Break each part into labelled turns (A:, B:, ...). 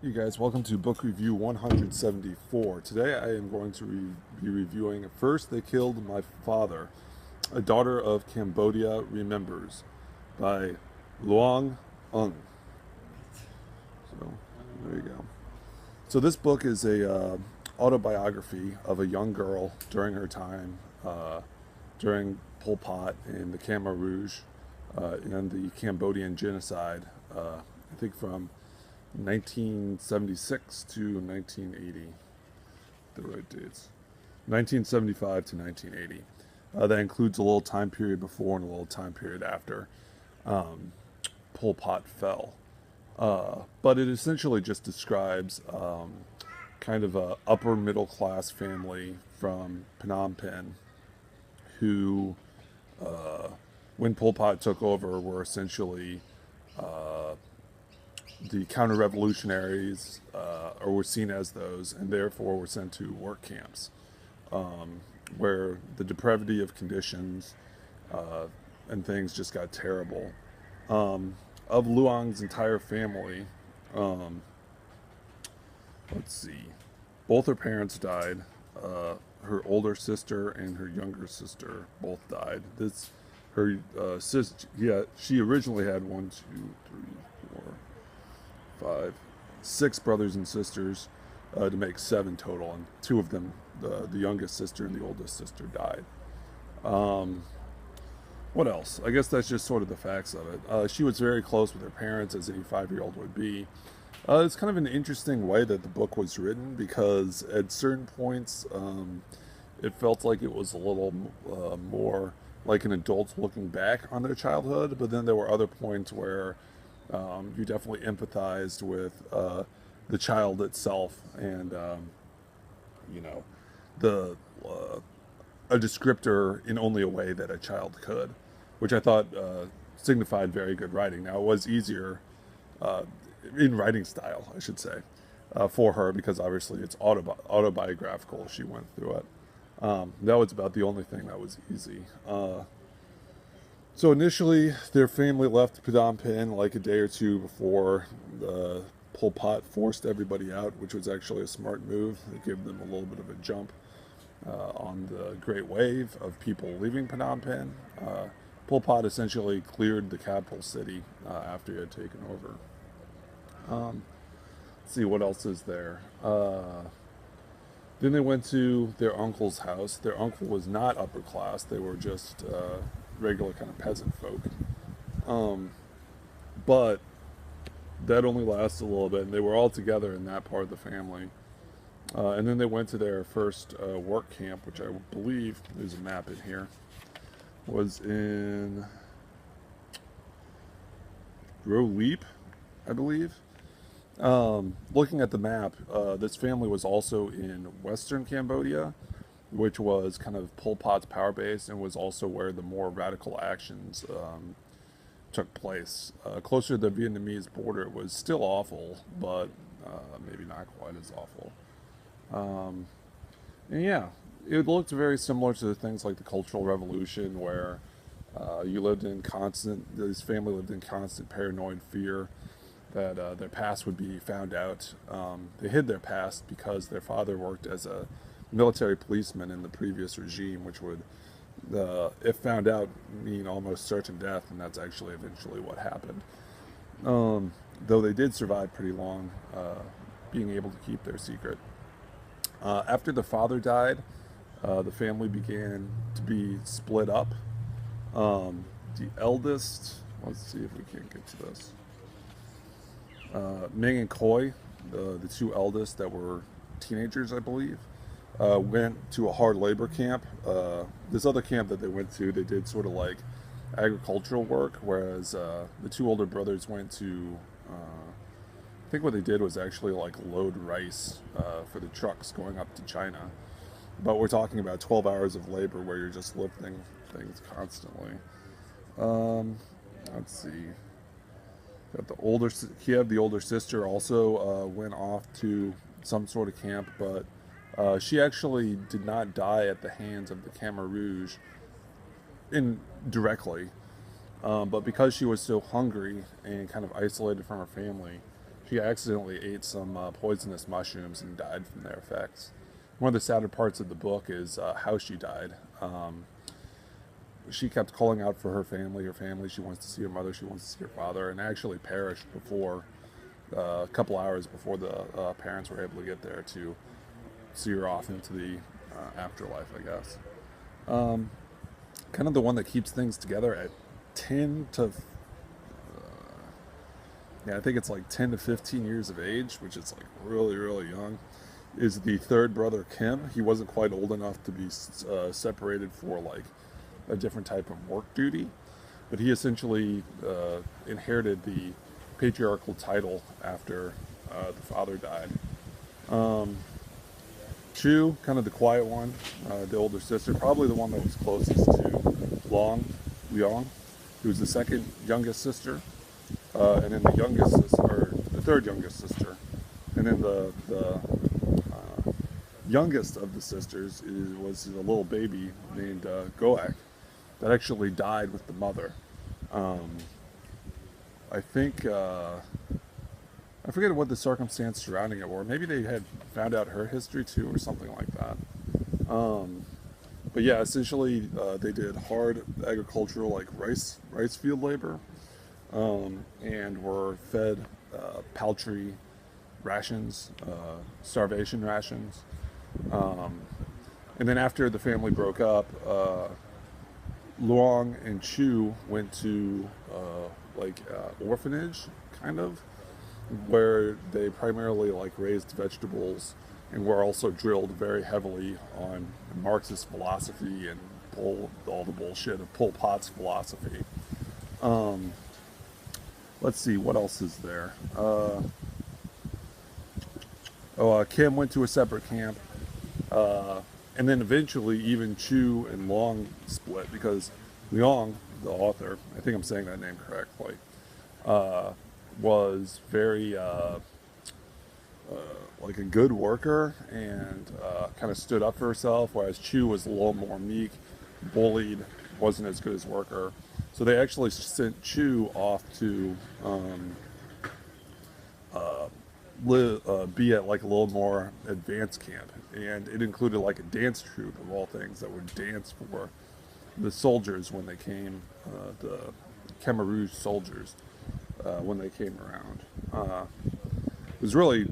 A: You guys, welcome to book review 174. Today I am going to be reviewing First They Killed My Father, A Daughter of Cambodia Remembers by Loung. So, there you go. So this book is a autobiography of a young girl during her time, during Pol Pot in the Khmer Rouge and the Cambodian genocide, I think from 1976 to 1980, the right dates. 1975 to 1980. That includes a little time period before and a little time period after Pol Pot fell. But it essentially just describes kind of a upper middle class family from Phnom Penh who, when Pol Pot took over, were essentially the counter-revolutionaries, or were seen as those, and therefore were sent to work camps, where the depravity of conditions and things just got terrible. Of Luang's entire family, let's see, both her parents died. Her older sister and her younger sister both died. Her sister, yeah, she originally had 6 brothers and sisters, to make 7 total, and 2 of them, the youngest sister and the oldest sister, died. What else? I guess that's just sort of the facts of it. She was very close with her parents, as any 5-year-old would be. It's kind of an interesting way that the book was written, because at certain points it felt like it was a little more like an adult looking back on their childhood, but then there were other points where you definitely empathized with the child itself, and you know, the a descriptor in only a way that a child could, which I thought signified very good writing. Now, it was easier in writing style, I should say, for her, because obviously it's autobiographical. She went through it. That was about the only thing that was easy. So initially, their family left Phnom Penh like a day or two before Pol Pot forced everybody out, which was actually a smart move. It gave them a little bit of a jump on the great wave of people leaving Phnom Penh. Pol Pot essentially cleared the capital city after he had taken over. Let's see, what else is there? Then they went to their uncle's house. Their uncle was not upper class. They were just regular kind of peasant folk. But that only lasted a little bit, and they were all together in that part of the family. And then they went to their first work camp, which I believe, there's a map in here, was in Leap, I believe. Looking at the map, this family was also in Western Cambodia, which was kind of Pol Pot's power base, and was also where the more radical actions took place. Closer to the Vietnamese border, it was still awful, but maybe not quite as awful. And yeah, it looked very similar to things like the Cultural Revolution, where this family lived in constant paranoid fear that their past would be found out. They hid their past because their father worked as a military policeman in the previous regime, which would, if found out, mean almost certain death, and that's actually eventually what happened. Though they did survive pretty long, being able to keep their secret. After the father died, the family began to be split up. The eldest, let's see if we can't get to this. Ming and Koi, the 2 eldest that were teenagers, I believe, went to a hard labor camp. This other camp that they went to, they did sort of like agricultural work, whereas the 2 older brothers went to, I think what they did was actually like load rice for the trucks going up to China. But we're talking about 12 hours of labor where you're just lifting things constantly. Let's see. Got the older Kiev, the older sister, also went off to some sort of camp, but she actually did not die at the hands of the Khmer Rouge indirectly. But because she was so hungry and kind of isolated from her family, he accidentally ate some poisonous mushrooms and died from their effects. One of the sadder parts of the book is how she died. She kept calling out for her family. Her family. She wants to see her mother. She wants to see her father, and actually perished before a couple hours before the parents were able to get there to see her off into the afterlife, I guess. Kind of the one that keeps things together at 10 to yeah, I think it's like 10 to 15 years of age, which is like really, really young, is the third brother, Kim. He wasn't quite old enough to be separated for like a different type of work duty, but he essentially inherited the patriarchal title after the father died. Chu, kind of the quiet one, the older sister, probably the one that was closest to Loung, who was the second youngest sister. And then the youngest sister, or the third youngest sister, and then the youngest of the sisters was a little baby named Goak that actually died with the mother. I think I forget what the circumstance surrounding it were. Maybe they had found out her history too, or something like that. But yeah, essentially they did hard agricultural, like rice field labor. And were fed paltry rations, starvation rations. And then after the family broke up, Loung and Chu went to orphanage, kind of, where they primarily like raised vegetables and were also drilled very heavily on Marxist philosophy and all the bullshit of Pol Pot's philosophy. Let's see, what else is there? Kim went to a separate camp. And then eventually even Chu and Loung split because Loung, the author, I think I'm saying that name correctly, was very like a good worker and kind of stood up for herself, whereas Chu was a little more meek, bullied, wasn't as good as worker. So they actually sent Chu off to be at like a little more advanced camp, and it included like a dance troupe of all things that would dance for the soldiers when they came, the Khmer Rouge soldiers when they came around. It was really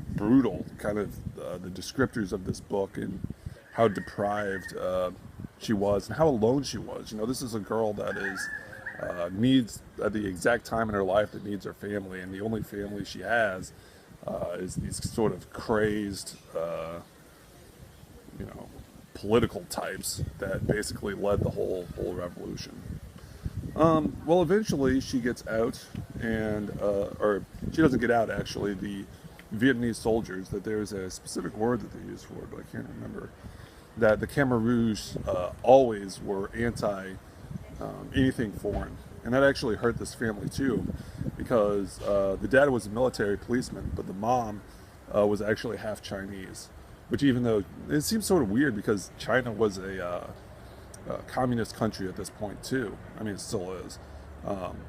A: brutal, kind of the descriptors of this book and how deprived she was and how alone she was. You know, this is a girl that is needs at the exact time in her life that needs her family, and the only family she has is these sort of crazed, political types that basically led the whole revolution. Well, eventually she gets out, and or she doesn't get out actually. The Vietnamese soldiers, that there's a specific word that they use for it, but I can't remember. That the Khmer Rouge always were anti anything foreign, and that actually hurt this family too, because the dad was a military policeman, but the mom was actually half Chinese. Which, even though it seems sort of weird, because China was a communist country at this point too. I mean, it still is,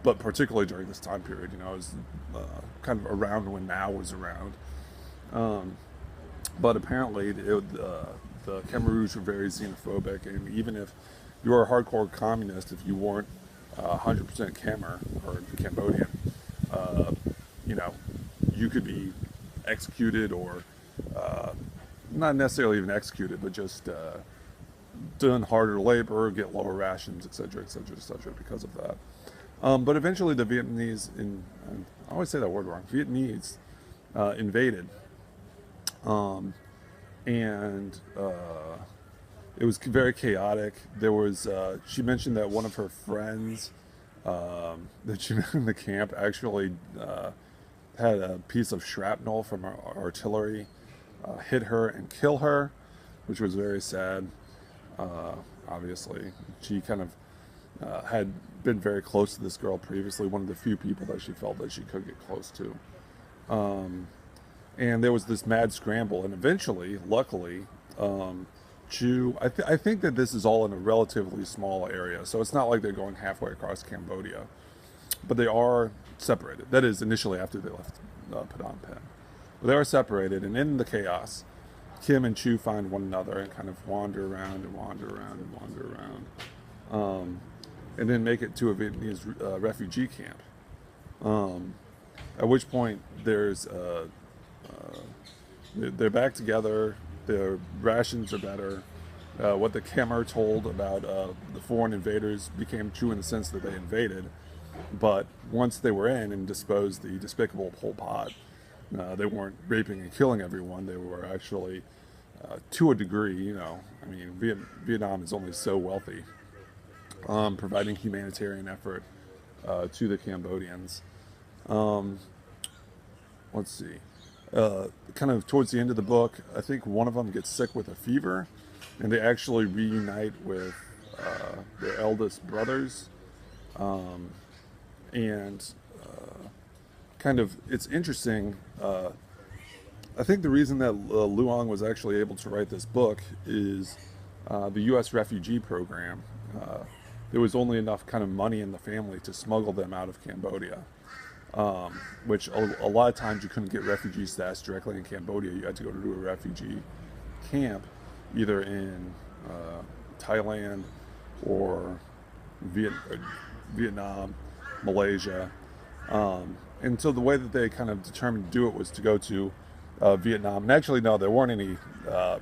A: but particularly during this time period, it was kind of around when Mao was around. But apparently, the Khmer Rouge were very xenophobic, and even if you were a hardcore communist, if you weren't 100% Khmer or Cambodian, you could be executed or not necessarily even executed, but just done harder labor, get lower rations, etc., etc., etc., because of that. But eventually, the Vietnamese, I always say that word wrong. Vietnamese invaded, and it was very chaotic. There was she mentioned that one of her friends that she met in the camp actually had a piece of shrapnel from artillery hit her and kill her, which was very sad. Obviously, she kind of had been very close to this girl previously, one of the few people that she felt that she could get close to. And there was this mad scramble, and eventually, luckily, Chu, I think that this is all in a relatively small area, so it's not like they're going halfway across Cambodia, but they are separated. That is, initially after they left Phnom Penh. But they are separated, and in the chaos, Kim and Chu find one another and kind of wander around and wander around and wander around, and then make it to a Vietnamese refugee camp. At which point there's they're back together. Their rations are better. What the Khmer told about the foreign invaders became true in the sense that they invaded, but once they were in and disposed the despicable Pol Pot, they weren't raping and killing everyone. They were actually, to a degree, you know, I mean, Vietnam is only so wealthy, providing humanitarian effort to the Cambodians. Let's see. Kind of towards the end of the book, I think one of them gets sick with a fever, and they actually reunite with their eldest brothers. Kind of, it's interesting. I think the reason that Loung was actually able to write this book is the U.S. refugee program. There was only enough kind of money in the family to smuggle them out of Cambodia, which a lot of times you couldn't get refugee status directly in Cambodia. You had to go to a refugee camp, either in Thailand or Vietnam, Malaysia. And so the way that they kind of determined to do it was to go to Vietnam. And actually, no, there weren't any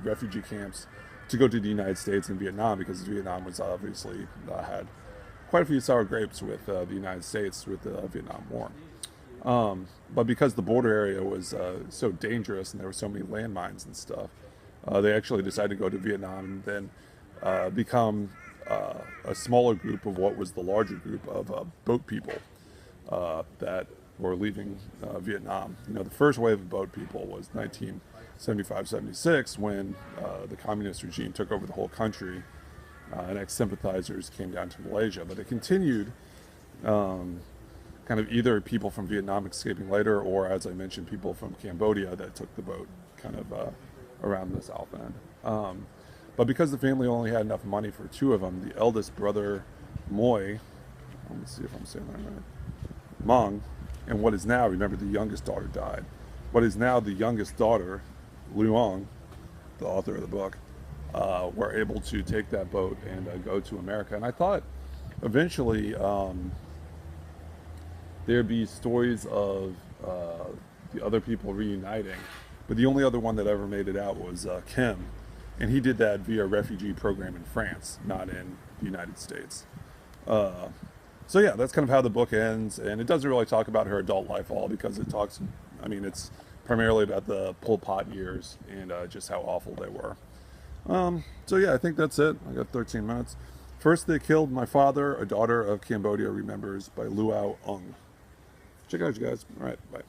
A: refugee camps to go to the United States and Vietnam, because Vietnam was obviously had quite a few sour grapes with the United States with the Vietnam War. But because the border area was so dangerous and there were so many landmines and stuff, they actually decided to go to Vietnam and then become a smaller group of what was the larger group of boat people that were leaving Vietnam. You know, the first wave of boat people was 1975-76 when the communist regime took over the whole country, and ex-sympathizers came down to Malaysia. But it continued, kind of either people from Vietnam escaping later, or, as I mentioned, people from Cambodia that took the boat kind of around the south end. But because the family only had enough money for two of them, the eldest brother, Moi, let me see if I'm saying that right, Mong, and what is now, remember, the youngest daughter died. What is now the youngest daughter, Loung, the author of the book, were able to take that boat and go to America. And I thought eventually there'd be stories of the other people reuniting, but the only other one that ever made it out was Kim, and he did that via a refugee program in France, not in the United States. So yeah, that's kind of how the book ends, and it doesn't really talk about her adult life at all, because it talks, I mean, it's primarily about the Pol Pot years and just how awful they were. So yeah, I think that's it. I got 13 minutes. First They Killed My Father, A Daughter of Cambodia Remembers by Loung. Check it out, you guys. All right, bye.